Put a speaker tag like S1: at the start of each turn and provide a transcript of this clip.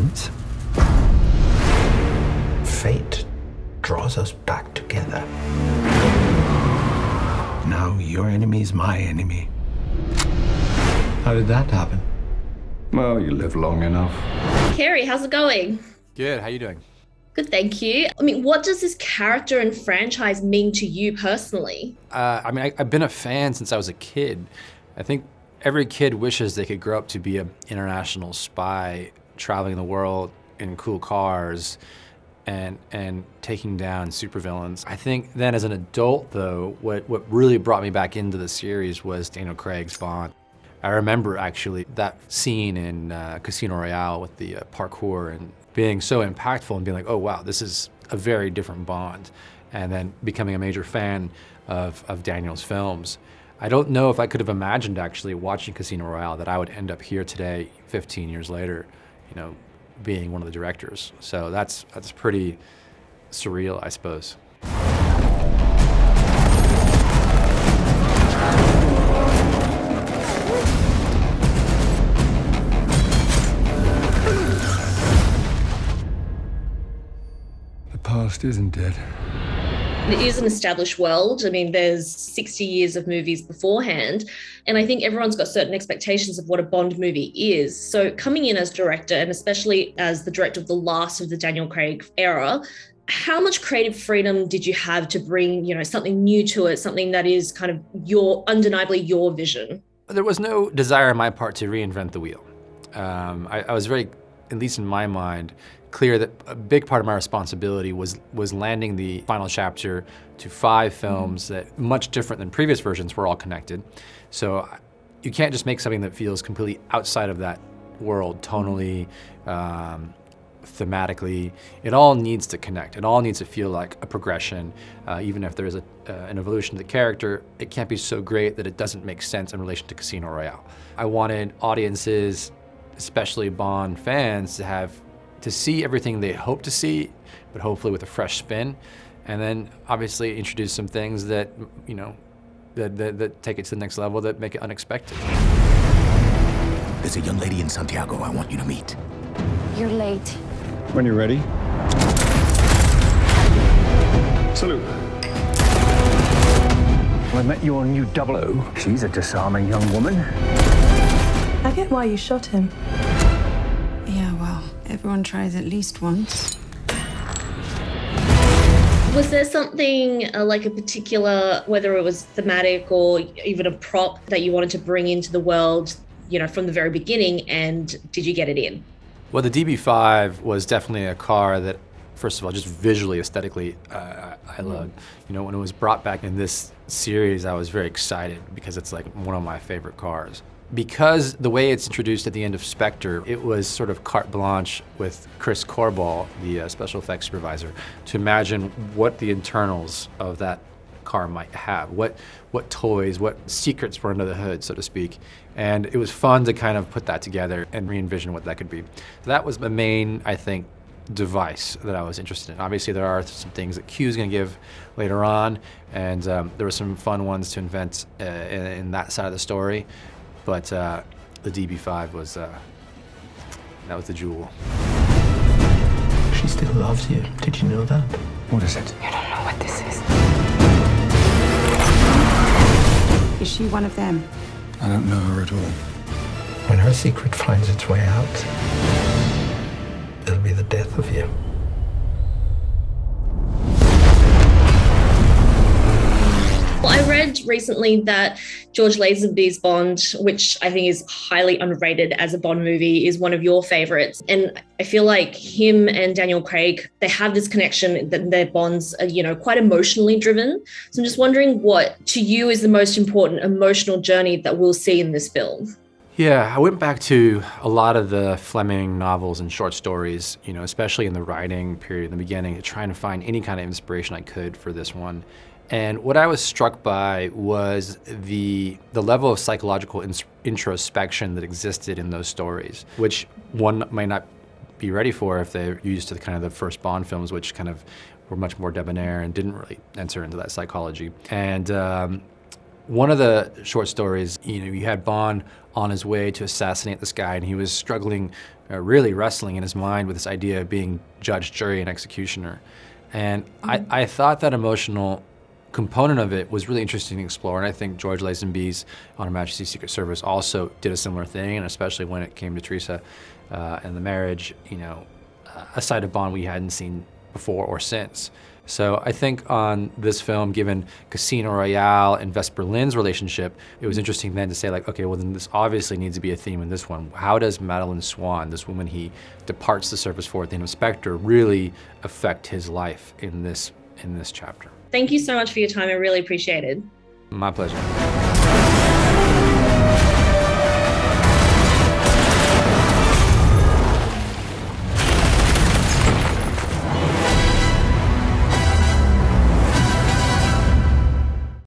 S1: once, fate draws us back together. Now your enemy is my enemy. How did that happen?
S2: Well, you live long enough.
S3: Cary, how's it going?
S4: Good, how you doing?
S3: Good, thank you. I mean, what does this character and franchise mean to you personally?
S4: I've been a fan since I was a kid. I think every kid wishes they could grow up to be an international spy, traveling the world in cool cars and taking down supervillains. I think then as an adult, though, what really brought me back into the series was Daniel Craig's Bond. I remember actually that scene in Casino Royale with the parkour and being so impactful and being like, oh wow, this is a very different Bond. And then becoming a major fan of Daniel's films. I don't know if I could have imagined actually watching Casino Royale that I would end up here today, 15 years later, being one of the directors. So that's pretty surreal, I suppose.
S2: The past isn't dead.
S3: It is an established world. I mean, there's 60 years of movies beforehand, and I think everyone's got certain expectations of what a Bond movie is. So coming in as director, and especially as the director of the last of the Daniel Craig era, how much creative freedom did you have to bring, something new to it, something that is kind of undeniably your vision?
S4: There was no desire on my part to reinvent the wheel. I was very, at least in my mind, clear that a big part of my responsibility was landing the final chapter to 5 films that, much different than previous versions, were all connected. So you can't just make something that feels completely outside of that world, tonally, thematically. It all needs to connect. It all needs to feel like a progression. Even if there's an evolution to the character, it can't be so great that it doesn't make sense in relation to Casino Royale. I wanted audiences, especially Bond fans, to see everything they hope to see, but hopefully with a fresh spin, and then obviously introduce some things that, that take it to the next level, that make it unexpected.
S5: There's a young lady in Santiago I want you to meet.
S6: You're late.
S2: When you're ready. Salute.
S1: I met your new 00. She's a disarming young woman.
S7: I get why you shot him.
S6: Yeah, well, everyone tries at least once.
S3: Was there something like a particular, whether it was thematic or even a prop, that you wanted to bring into the world, from the very beginning, and did you get it in?
S4: Well, the DB5 was definitely a car that, first of all, just visually, aesthetically, I loved. When it was brought back in this series, I was very excited because it's like one of my favorite cars. Because the way it's introduced at the end of Spectre, it was sort of carte blanche with Chris Corball, the special effects supervisor, to imagine what the internals of that car might have, what toys, what secrets were under the hood, so to speak. And it was fun to kind of put that together and re-envision what that could be. So that was the main, I think, device that I was interested in. Obviously, there are some things that Q's going to give later on, and there were some fun ones to invent in that side of the story. But the DB5 was, that was the jewel.
S1: She still loves you. Did you know that?
S2: What is it?
S6: You don't know what this is. Is she one of them?
S2: I don't know her at all.
S1: When her secret finds its way out, it'll be the death of you.
S3: Well, I read recently that George Lazenby's Bond, which I think is highly underrated as a Bond movie, is one of your favorites. And I feel like him and Daniel Craig, they have this connection that their Bonds are, quite emotionally driven. So I'm just wondering what, to you, is the most important emotional journey that we'll see in this film?
S4: Yeah, I went back to a lot of the Fleming novels and short stories, especially in the writing period in the beginning, trying to find any kind of inspiration I could for this one. And what I was struck by was the level of psychological introspection that existed in those stories, which one might not be ready for if they're used to the first Bond films, which kind of were much more debonair and didn't really enter into that psychology. And One of the short stories, you had Bond on his way to assassinate this guy, and he was struggling, really wrestling in his mind with this idea of being judge, jury, and executioner. And I thought that emotional component of it was really interesting to explore, and I think George Lazenby's On Her Majesty's Secret Service also did a similar thing, and especially when it came to Teresa and the marriage, a side of Bond we hadn't seen before or since. So I think on this film, given Casino Royale and Vesper Lynd's relationship, it was interesting then to say, like, okay, well then this obviously needs to be a theme in this one. How does Madeline Swan, this woman he departs the service for at the end of Spectre, really affect his life in this chapter?
S3: Thank you so much for your time. I really appreciate it.
S4: My pleasure.